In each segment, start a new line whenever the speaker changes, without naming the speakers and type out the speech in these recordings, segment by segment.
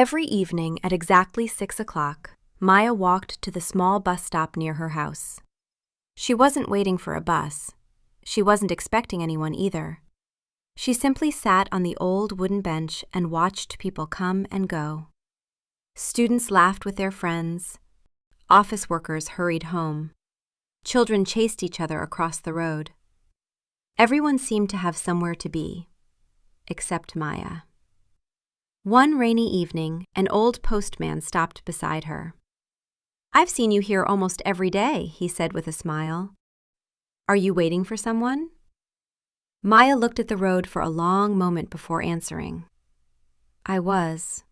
Every evening at exactly 6 o'clock, Maya walked to the small bus stop near her house. She wasn't waiting for a bus. She wasn't expecting anyone either. She simply sat on the old wooden bench and watched people come and go. Students laughed with their friends. Office workers hurried home. Children chased each other across the road. Everyone seemed to have somewhere to be, except Maya. One rainy evening, an old postman stopped beside her. "I've seen you here almost every day," he said with a smile. "Are you waiting for someone?" Maya looked at the road for a long moment before answering. "I was."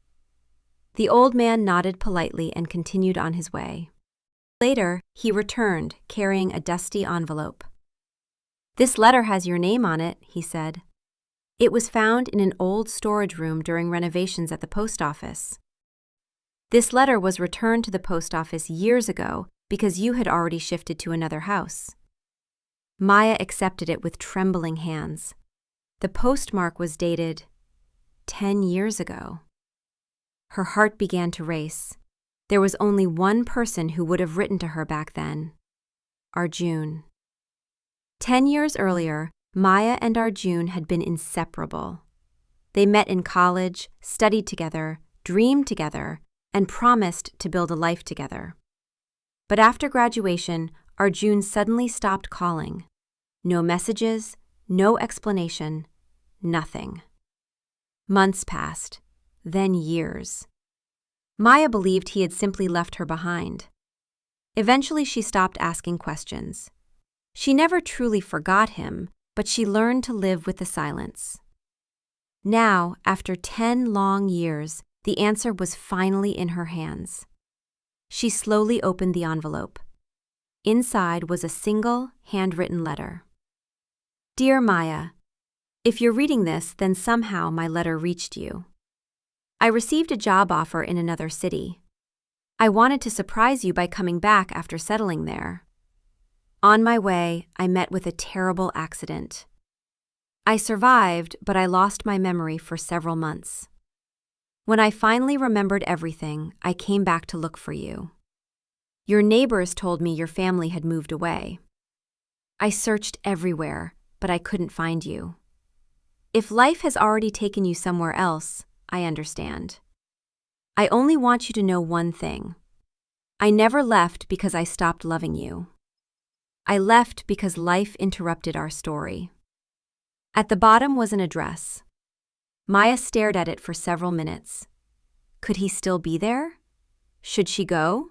The old man nodded politely and continued on his way. Later, he returned, carrying a dusty envelope. "This letter has your name on it," he said. "It was found in an old storage room during renovations at the post office. This letter was returned to the post office years ago because you had already shifted to another house." Maya accepted it with trembling hands. The postmark was dated 10 years ago. Her heart began to race. There was only one person who would have written to her back then: Arjun. 10 years earlier, Maya and Arjun had been inseparable. They met in college, studied together, dreamed together, and promised to build a life together. But after graduation, Arjun suddenly stopped calling. No messages, no explanation, nothing. Months passed, then years. Maya believed he had simply left her behind. Eventually, she stopped asking questions. She never truly forgot him, but she learned to live with the silence. Now, after 10 long years, the answer was finally in her hands. She slowly opened the envelope. Inside was a single, handwritten letter. "Dear Maya, if you're reading this, then somehow my letter reached you. I received a job offer in another city. I wanted to surprise you by coming back after settling there. On my way, I met with a terrible accident. I survived, but I lost my memory for several months. When I finally remembered everything, I came back to look for you. Your neighbors told me your family had moved away. I searched everywhere, but I couldn't find you. If life has already taken you somewhere else, I understand. I only want you to know one thing. I never left because I stopped loving you. I left because life interrupted our story." At the bottom was an address. Maya stared at it for several minutes. Could he still be there? Should she go?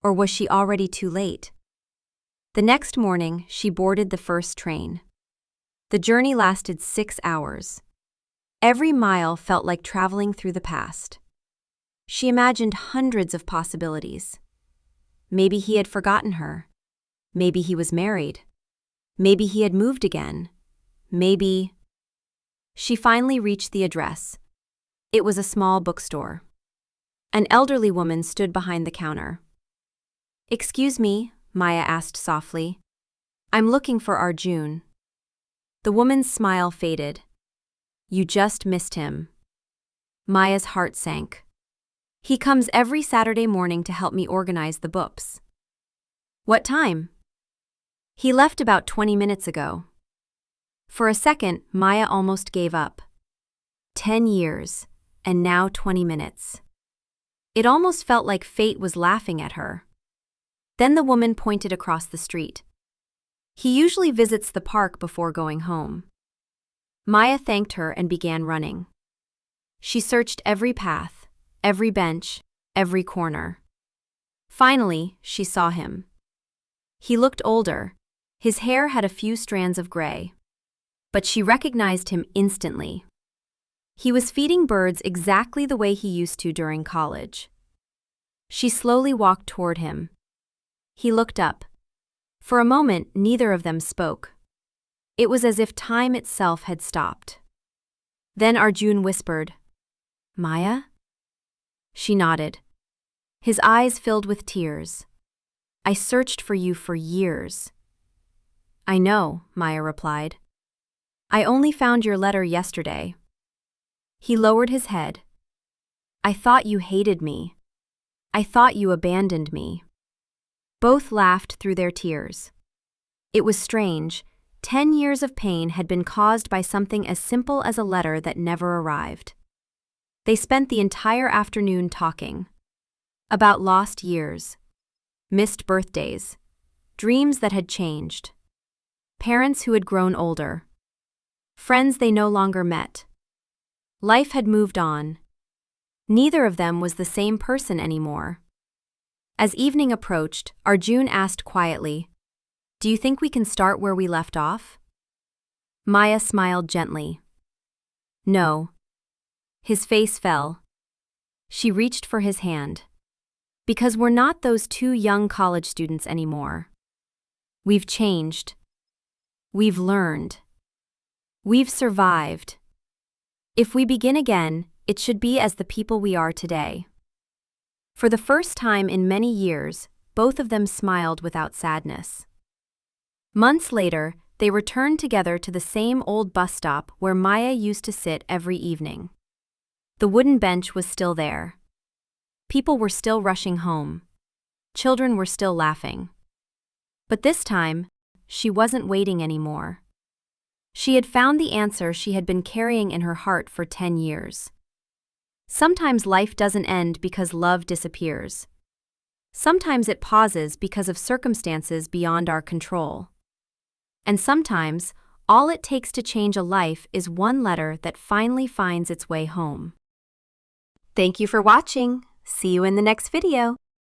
Or was she already too late? The next morning, she boarded the first train. The journey lasted 6 hours. Every mile felt like traveling through the past. She imagined hundreds of possibilities. Maybe he had forgotten her. Maybe he was married. Maybe he had moved again. Maybe... She finally reached the address. It was a small bookstore. An elderly woman stood behind the counter. "Excuse me," Maya asked softly. "I'm looking for Arjun." The woman's smile faded. "You just missed him." Maya's heart sank. "He comes every Saturday morning to help me organize the books." "What time?" "He left about 20 minutes ago." For a second, Maya almost gave up. 10 years, and now 20 minutes. It almost felt like fate was laughing at her. Then the woman pointed across the street. "He usually visits the park before going home." Maya thanked her and began running. She searched every path, every bench, every corner. Finally, she saw him. He looked older. His hair had a few strands of gray. But she recognized him instantly. He was feeding birds exactly the way he used to during college. She slowly walked toward him. He looked up. For a moment, neither of them spoke. It was as if time itself had stopped. Then Arjun whispered, "Maya?" She nodded. His eyes filled with tears. "I searched for you for years." "I know," Maya replied. "I only found your letter yesterday." He lowered his head. I thought you hated me. I thought you abandoned me. Both laughed through their tears. It was strange. 10 years of pain had been caused by something as simple as a letter that never arrived. They spent the entire afternoon talking about lost years, missed birthdays, dreams that had changed, parents who had grown older, friends they no longer met. Life had moved on. Neither of them was the same person anymore. As evening approached, Arjun asked quietly, "Do you think we can start where we left off?" Maya smiled gently. "No." His face fell. She reached for his hand. "Because we're not those two young college students anymore. We've changed. We've learned. We've survived. If we begin again, it should be as the people we are today." For the first time in many years, both of them smiled without sadness. Months later, they returned together to the same old bus stop where Maya used to sit every evening. The wooden bench was still there. People were still rushing home. Children were still laughing. But this time, she wasn't waiting anymore. She had found the answer she had been carrying in her heart for 10 years. Sometimes life doesn't end because love disappears. Sometimes it pauses because of circumstances beyond our control. And sometimes, all it takes to change a life is one letter that finally finds its way home. Thank you for watching. See you in the next video.